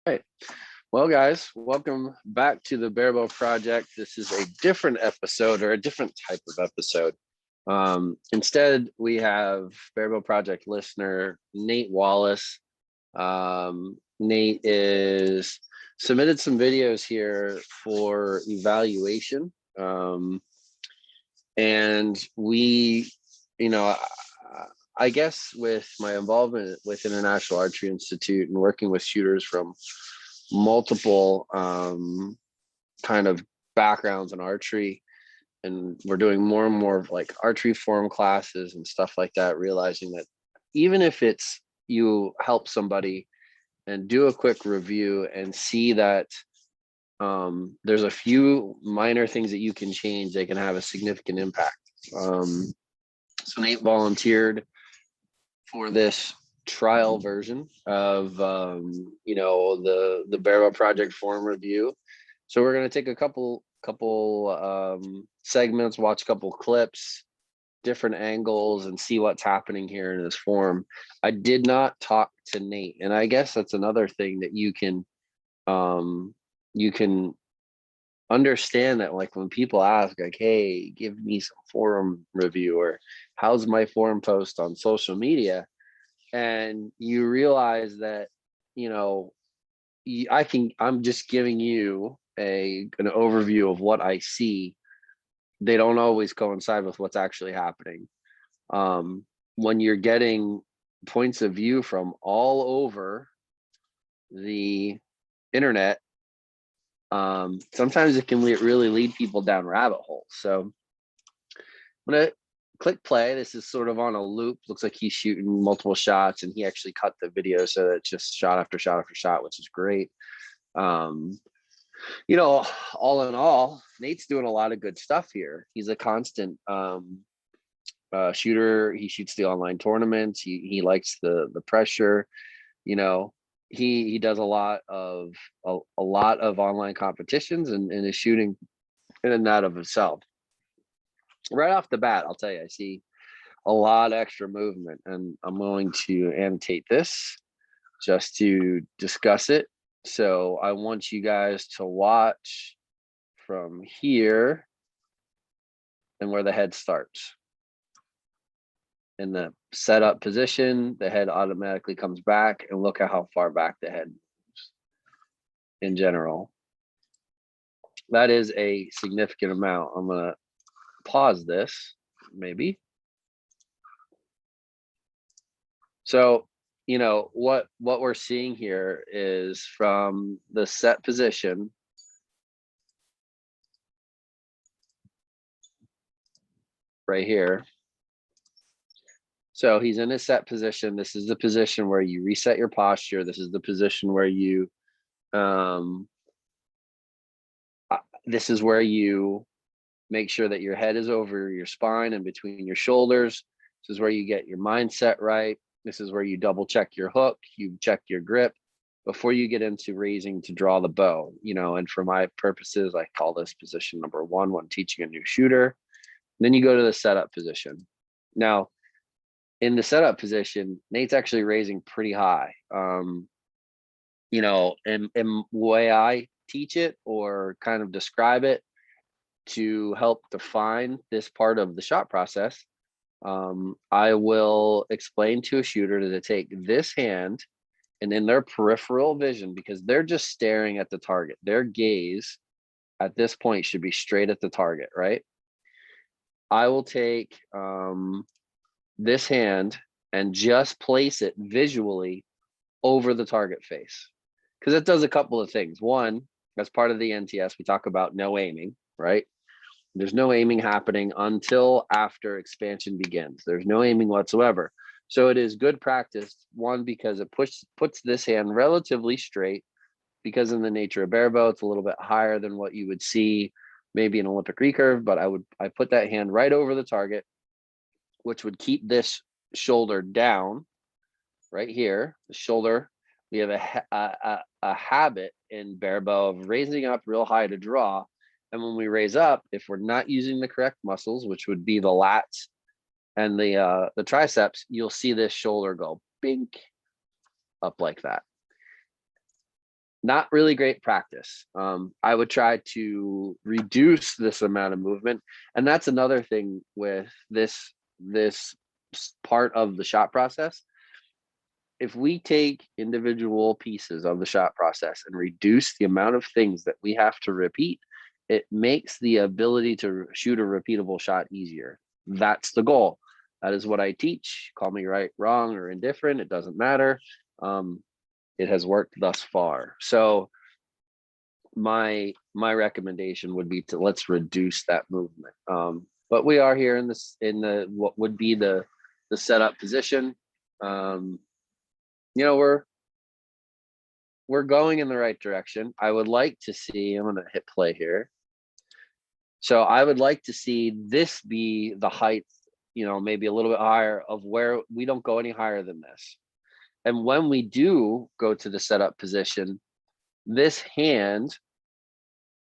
Right. Well, guys, welcome back to the Barebow Project. This is a different episode or a different type of episode. Instead, we have Barebow Project listener Nate Wallace. Nate is submitted some videos here for evaluation. And we, you know, I guess with my involvement with International Archery Institute and working with shooters from multiple kind of backgrounds in archery, and we're doing more and more of like archery forum classes and stuff like that, realizing that even if it's you help somebody and do a quick review and see that there's a few minor things that you can change, they can have a significant impact. So Nate volunteered for this trial version of the Barebow Project forum review. So we're going to take a couple segments, watch a couple clips, different angles, and see what's happening here in this forum. I did not talk to Nate, and I guess that's another thing that you can understand, that like when people ask like, hey, give me some forum review, or how's my forum post on social media, and you realize that you know I'm just giving you an overview of what I see. They don't always coincide with what's actually happening. When you're getting points of view from all over the internet, sometimes it can really lead people down rabbit holes. So I'm gonna click play. This is sort of on a loop. Looks like he's shooting multiple shots, and he actually cut the video so that it's just shot after shot after shot, which is great. Um, all in all, Nate's doing a lot of good stuff here. He's a constant shooter. He shoots the online tournaments. He likes the pressure. You know, he does a lot of online competitions, and is shooting in and out of himself. Right off the bat, I'll tell you, I see a lot of extra movement, and I'm going to annotate this just to discuss it. So I want you guys to watch from here and where the head starts. In the setup position, the head automatically comes back, and look at how far back the head moves in general. That is a significant amount. I'm gonna pause this, maybe. So, what we're seeing here is from the set position, right here. So he's in his set position. This is the position where you reset your posture. This is the position where you this is where you make sure that your head is over your spine and between your shoulders. This is where you get your mindset right. This is where you double check your hook, you check your grip before you get into raising to draw the bow. And for my purposes, I call this position number one when teaching a new shooter. Then you go to the setup position. Now, in the setup position, Nate's actually raising pretty high. And the way I teach it or kind of describe it to help define this part of the shot process, I will explain to a shooter to take this hand, and in their peripheral vision, because they're just staring at the target, their gaze at this point should be straight at the target, right? I will take this hand and just place it visually over the target face, because it does a couple of things. One, as part of the NTS, we talk about no aiming, right? There's no aiming happening until after expansion begins. There's no aiming whatsoever. So it is good practice, one, because it puts this hand relatively straight, because in the nature of barebow, it's a little bit higher than what you would see maybe an Olympic recurve, but I put that hand right over the target, which would keep this shoulder down right here. The shoulder, we have a habit in barebow of raising up real high to draw. And when we raise up, if we're not using the correct muscles, which would be the lats and the triceps, you'll see this shoulder go bink up like that. not really great practice. I would try to reduce this amount of movement. And that's another thing with this part of the shot process. If we take individual pieces of the shot process and reduce the amount of things that we have to repeat, it makes the ability to shoot a repeatable shot easier. That's the goal. That is what I teach. Call me right, wrong, or indifferent. It doesn't matter. It has worked thus far. So my recommendation would be to let's reduce that movement. But we are here in the what would be the setup position. We're going in the right direction. I would like to see, I'm gonna hit play here. So I would like to see this be the height, maybe a little bit higher, of where we don't go any higher than this. And when we do go to the setup position, this hand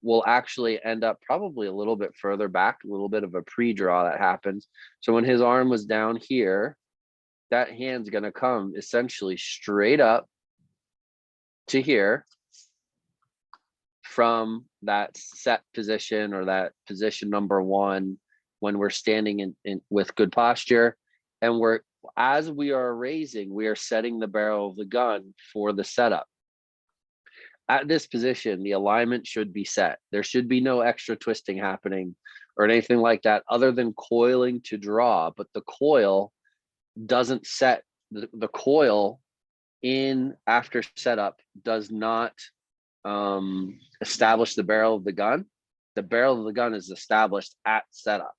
will actually end up probably a little bit further back, a little bit of a pre-draw that happens. So when his arm was down here, that hand's going to come essentially straight up to here from that set position, or that position number one, when we're standing in with good posture. And as we are raising, we are setting the barrel of the gun for the setup. At this position, the alignment should be set. There should be no extra twisting happening or anything like that, other than coiling to draw. But the coil doesn't set, the coil in after setup does not establish the barrel of the gun. The barrel of the gun is established at setup.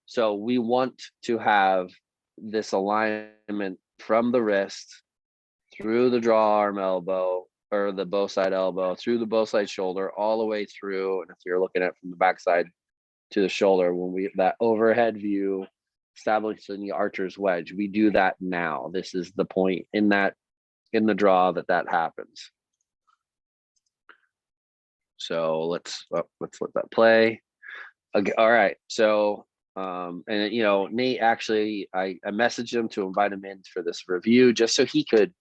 So we want to have this alignment from the wrist through the draw arm elbow, or the bow side elbow, through the bow side shoulder, all the way through. And if you're looking at from the backside to the shoulder, when we that overhead view, establishing the archer's wedge, we do that now. This is the point in the draw that happens. So let's let that play. Okay, all right. So and Nate, actually, I messaged him to invite him in for this review, just so he could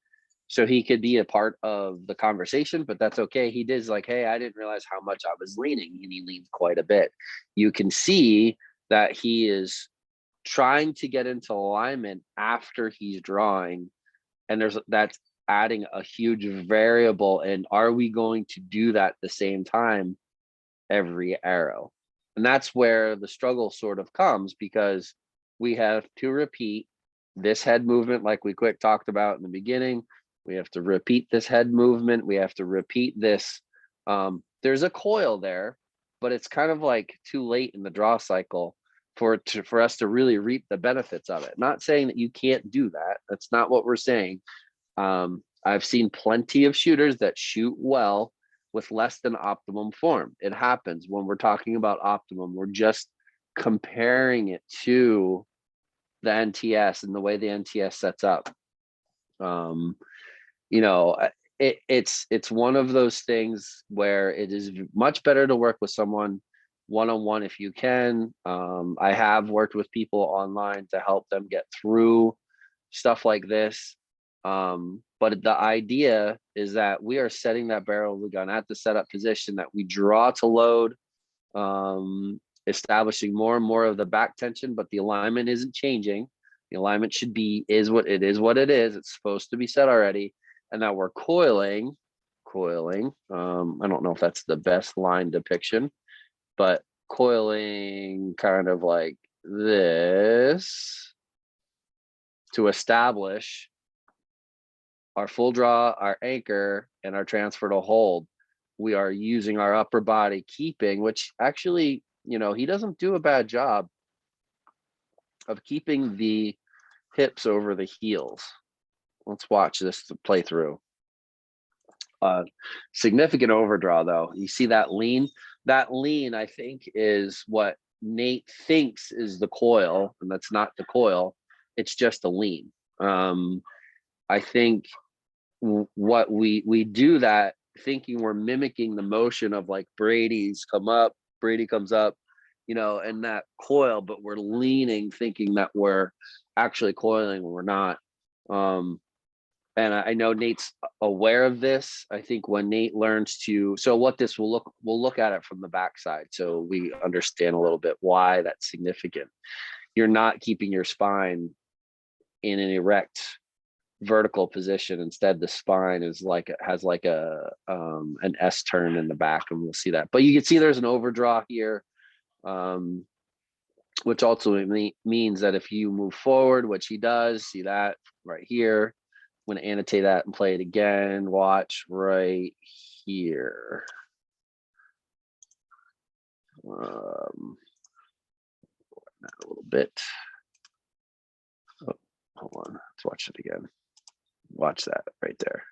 be a part of the conversation. But that's okay. He did like, hey, I didn't realize how much I was leaning, and he leaned quite a bit. You can see that he is trying to get into alignment after he's drawing, and that's adding a huge variable. And are we going to do that at the same time every arrow? And that's where the struggle sort of comes, because we have to repeat this head movement like we quick talked about in the beginning. We have to repeat this head movement. We have to repeat this. There's a coil there, but it's kind of like too late in the draw cycle for us to really reap the benefits of it. Not saying that you can't do that. That's not what we're saying. I've seen plenty of shooters that shoot well with less than optimum form. It happens. When we're talking about optimum, we're just comparing it to the NTS and the way the NTS sets up. It's one of those things where it is much better to work with someone one-on-one if you can. I have worked with people online to help them get through stuff like this. But the idea is that we are setting that barrel of the gun at the setup position, that we draw to load, establishing more and more of the back tension, but the alignment isn't changing. The alignment is what it is. It's supposed to be set already. And that we're coiling. I don't know if that's the best line depiction, but coiling kind of like this to establish our full draw, our anchor, and our transfer to hold. We are using our upper body keeping, which actually, he doesn't do a bad job of keeping the hips over the heels. Let's watch this play through. Significant overdraw, though. You see that lean? That lean, I think, is what Nate thinks is the coil, and that's not the coil. It's just a lean. I think what we do that thinking we're mimicking the motion of like Brady comes up, and that coil, but we're leaning thinking that we're actually coiling when we're not. and I know Nate's aware of this. I think when Nate learns to, so what this will look, we'll look at it from the backside, so we understand a little bit why that's significant. You're not keeping your spine in an erect vertical position. Instead, the spine is like, has like a an S turn in the back, and we'll see that. But you can see there's an overdraw here, which ultimately means that if you move forward, which he does, see that right here. I'm going to annotate that and play it again. Watch right here. A little bit. Oh, hold on. Let's watch it again. Watch that right there.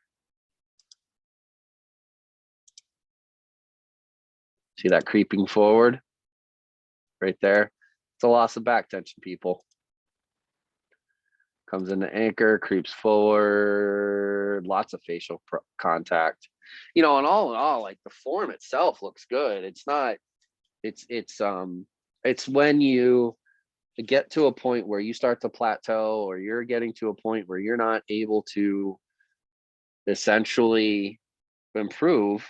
See that creeping forward right there? It's a loss of back tension, people. Comes into anchor, creeps forward, lots of facial contact. You know, and all in all, like the form itself looks good. It's not, it's when you get to a point where you start to plateau, or you're getting to a point where you're not able to essentially improve,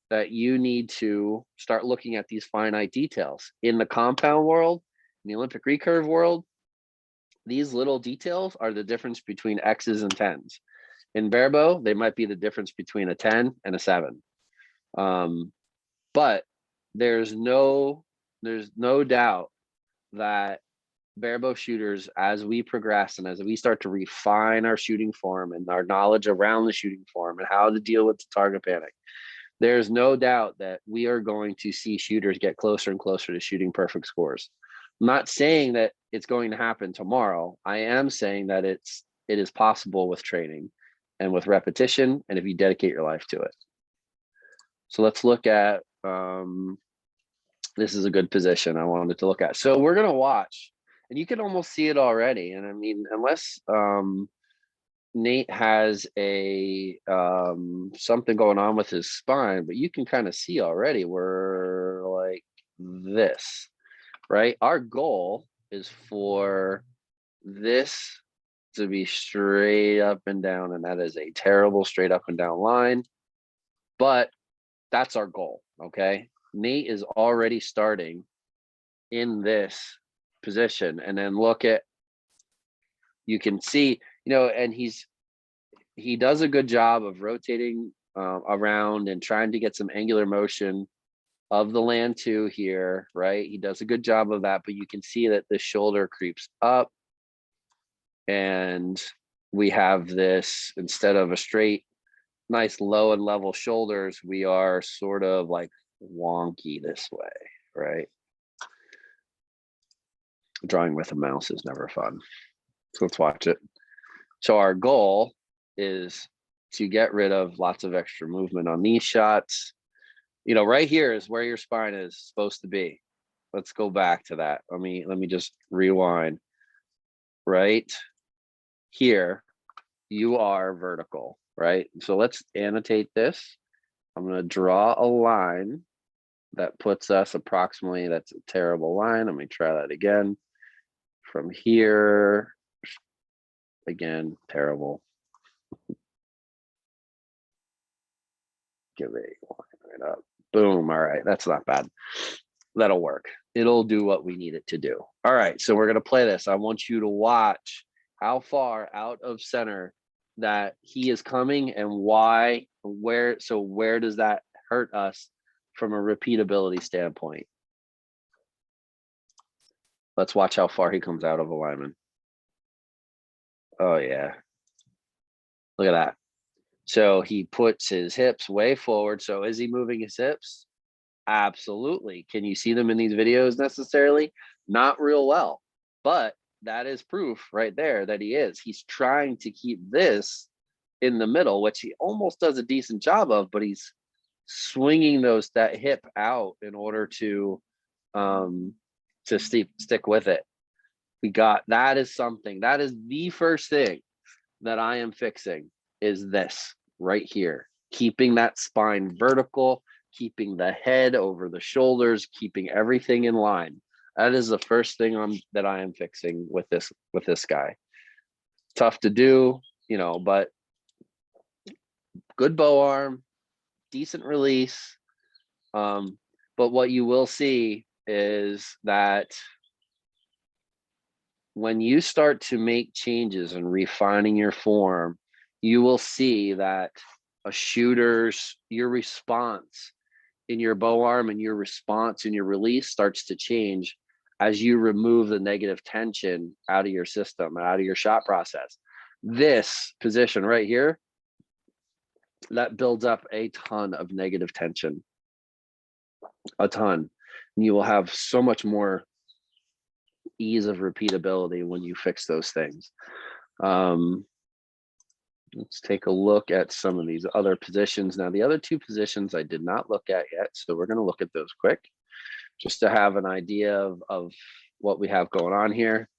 that you need to start looking at these finite details. In the compound world, in the Olympic recurve world, these little details are the difference between X's and 10s. In Barebow, they might be the difference between a 10 and a 7. But there's no doubt that Barebow shooters, as we progress and as we start to refine our shooting form and our knowledge around the shooting form and how to deal with the target panic, there's no doubt that we are going to see shooters get closer and closer to shooting perfect scores. I'm not saying that it's going to happen tomorrow. I am saying that it is possible with training and with repetition, and if you dedicate your life to it. So let's look at, this is a good position I wanted to look at. So we're going to watch, and you can almost see it already. And I mean, unless Nate has a something going on with his spine, but you can kind of see already we're like this, right? Our goal is for this to be straight up and down, and that is a terrible straight up and down line, but that's our goal. Okay, Nate is already starting in this position, and then look at, you can see, you know, and he does a good job of rotating around and trying to get some angular motion of the land too here, right? He does a good job of that, but you can see that the shoulder creeps up, and we have this, instead of a straight, nice low and level shoulders, we are sort of like wonky this way, right? Drawing with a mouse is never fun. So let's watch it. So our goal is to get rid of lots of extra movement on these shots. You know, right here is where your spine is supposed to be. Let's go back to that. Let me just rewind. Right here, you are vertical, right? So let's annotate this. I'm going to draw a line that puts us approximately, that's a terrible line. Let me try that again. From here, again, terrible. Give a line right up. Boom. All right. That's not bad. That'll work. It'll do what we need it to do. All right. So we're going to play this. I want you to watch how far out of center that he is coming and why, where. So where does that hurt us from a repeatability standpoint? Let's watch how far he comes out of alignment. Oh, yeah. Look at that. So he puts his hips way forward. So is he moving his hips? Absolutely. Can you see them in these videos necessarily? Not real well, but that is proof right there that he is. He's trying to keep this in the middle, which he almost does a decent job of, but he's swinging that hip out in order to stick with it. That is something. That is the first thing that I am fixing, is this right here, keeping that spine vertical, keeping the head over the shoulders, keeping everything in line. That is the first thing that I am fixing with this guy. Tough to do, you know, but good bow arm, decent release. But what you will see is that when you start to make changes and refining your form, you will see that your response in your bow arm and your response in your release starts to change as you remove the negative tension out of your system, out of your shot process. This position right here, that builds up a ton of negative tension, a ton. And you will have so much more ease of repeatability when you fix those things. Let's take a look at some of these other positions. Now, the other two positions I did not look at yet, so we're going to look at those quick, just to have an idea of what we have going on here.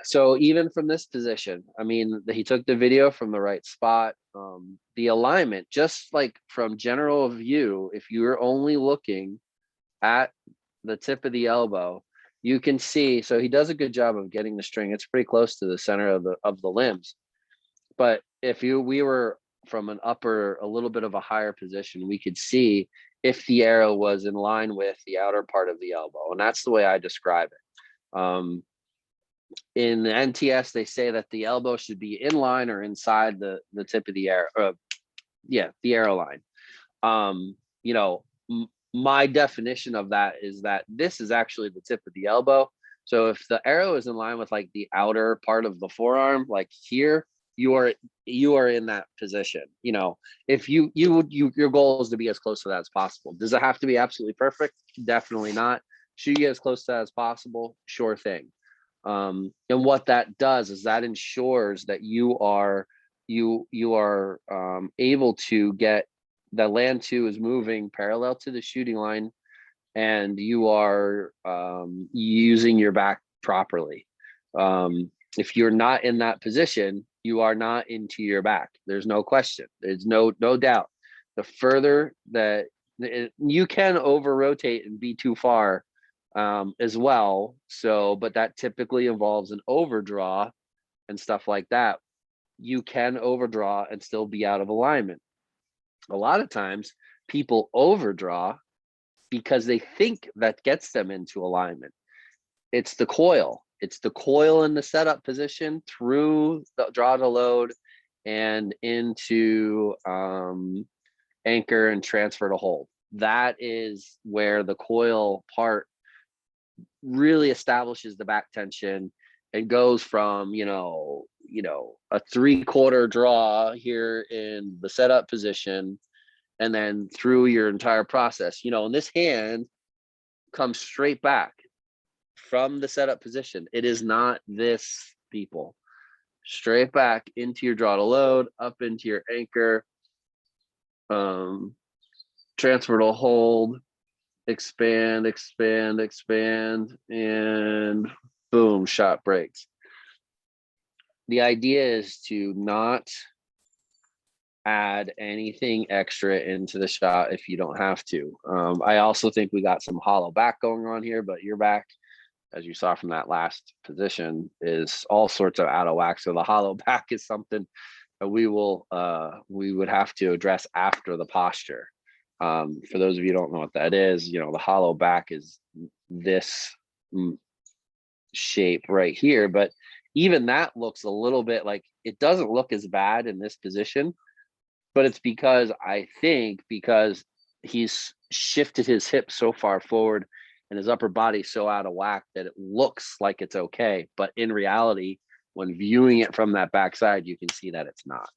So even from this position, I mean, he took the video from the right spot. The alignment, just like from general view, if you're only looking at the tip of the elbow, you can see, so he does a good job of getting the string. It's pretty close to the center of the limbs. But if we were from a little bit of a higher position, we could see if the arrow was in line with the outer part of the elbow. And that's the way I describe it. In the NTS, they say that the elbow should be in line or inside the tip of the arrow. The arrow line. My definition of that is that this is actually the tip of the elbow. So if the arrow is in line with like the outer part of the forearm, like here, you are in that position. If your goal is to be as close to that as possible. Does it have to be absolutely perfect? Definitely not. Should you get as close to that as possible? Sure thing. And what that does is that ensures that you are able to get the land two is moving parallel to the shooting line, and you are using your back properly. If you're not in that position, you are not into your back. There's no question. There's no doubt. The further that you can over rotate and be too far as well. So, but that typically involves an overdraw and stuff like that. You can overdraw and still be out of alignment. A lot of times people overdraw because they think that gets them into alignment. It's the coil. It's the coil in the setup position through the draw to load and into anchor and transfer to hold. That is where the coil part really establishes the back tension and goes from, a 3/4 draw here in the setup position, and then through your entire process, and this hand comes straight back from the setup position. It is not this, people. Straight back into your draw to load, up into your anchor, transfer to hold, expand, and boom, shot breaks. The idea is to not add anything extra into the shot if you don't have to. I also think we got some hollow back going on here, but your back, as you saw from that last position, is all sorts of out of whack. So the hollow back is something that we would have to address after the posture. For those of you who don't know what that is, the hollow back is this shape right here, but even that looks a little bit like, it doesn't look as bad in this position, but it's because he's shifted his hips so far forward and his upper body so out of whack that it looks like it's okay. But in reality, when viewing it from that backside, you can see that it's not.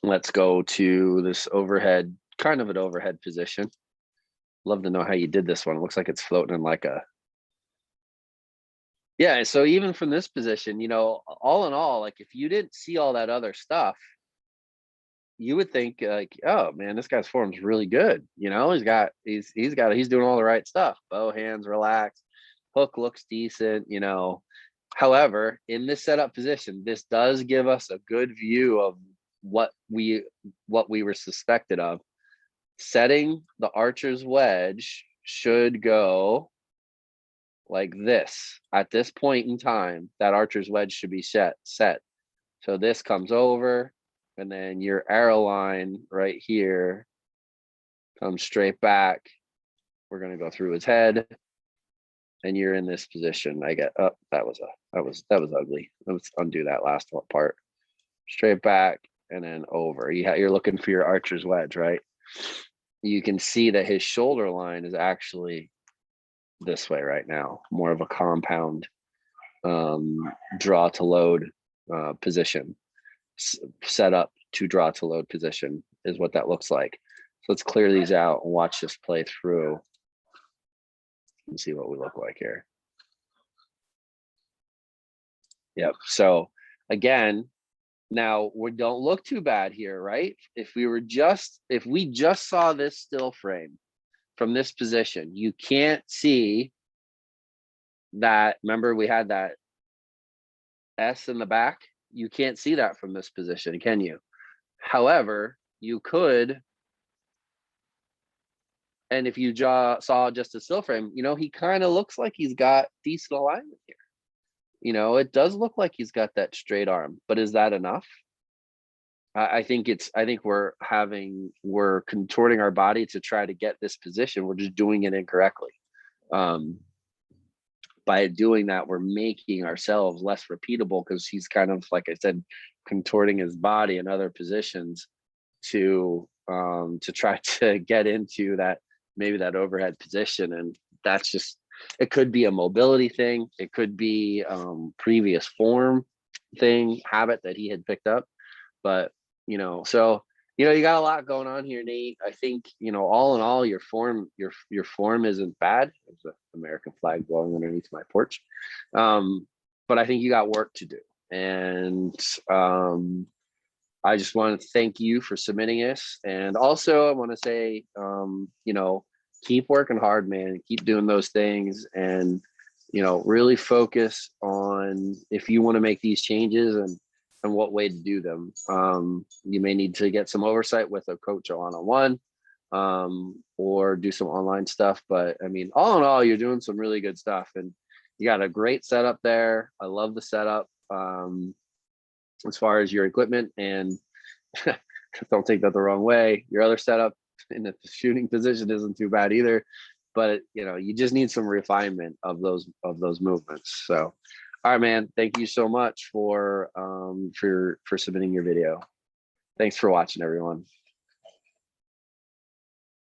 Let's go to this overhead, kind of an overhead position. Love to know how you did this one. It looks like it's floating in like a, yeah. So even from this position, all in all, like if you didn't see all that other stuff, you would think like, oh man, this guy's form's really good. He's doing all the right stuff. Bow hands relaxed, hook looks decent, However, in this setup position, this does give us a good view of what we were suspected of. Setting the archer's wedge should go like this. At this point in time, that archer's wedge should be set. So this comes over, and then your arrow line right here comes straight back. We're going to go through his head, and you're in this position. I get up. That was ugly. Let's undo that last part. Straight back and then over. You're looking for your archer's wedge, right? You can see that his shoulder line is actually this way right now, more of a compound draw to load position, set up to draw to load position is what that looks like. So let's clear these out and watch this play through and see what we look like here. Yep. So again, now we don't look too bad here, right? If we just saw this still frame from this position, you can't see that. Remember, we had that S in the back. You can't see that from this position, can you? However, you could. And if you saw just a still frame, he kind of looks like he's got decent alignment here. It does look like he's got that straight arm, but is that enough? I think we're contorting our body to try to get this position. We're just doing it incorrectly. By doing that, we're making ourselves less repeatable, because he's kind of, like I said, contorting his body in other positions to try to get into maybe that overhead position. And that's just, it could be a mobility thing. It could be previous form habit that he had picked up. But, so, you got a lot going on here, Nate. I think, all in all, your form isn't bad. There's an American flag blowing underneath my porch. But I think you got work to do. And I just want to thank you for submitting this. And also I want to say, keep working hard, man. Keep doing those things, and, really focus on if you want to make these changes and what way to do them. You may need to get some oversight with a coach one-on-one, or do some online stuff. But I mean, all in all, you're doing some really good stuff, and you got a great setup there. I love the setup as far as your equipment, and don't take that the wrong way. Your other setup in the shooting position isn't too bad either, but you just need some refinement of those movements. So, all right, man, thank you so much for submitting your video. Thanks for watching, everyone.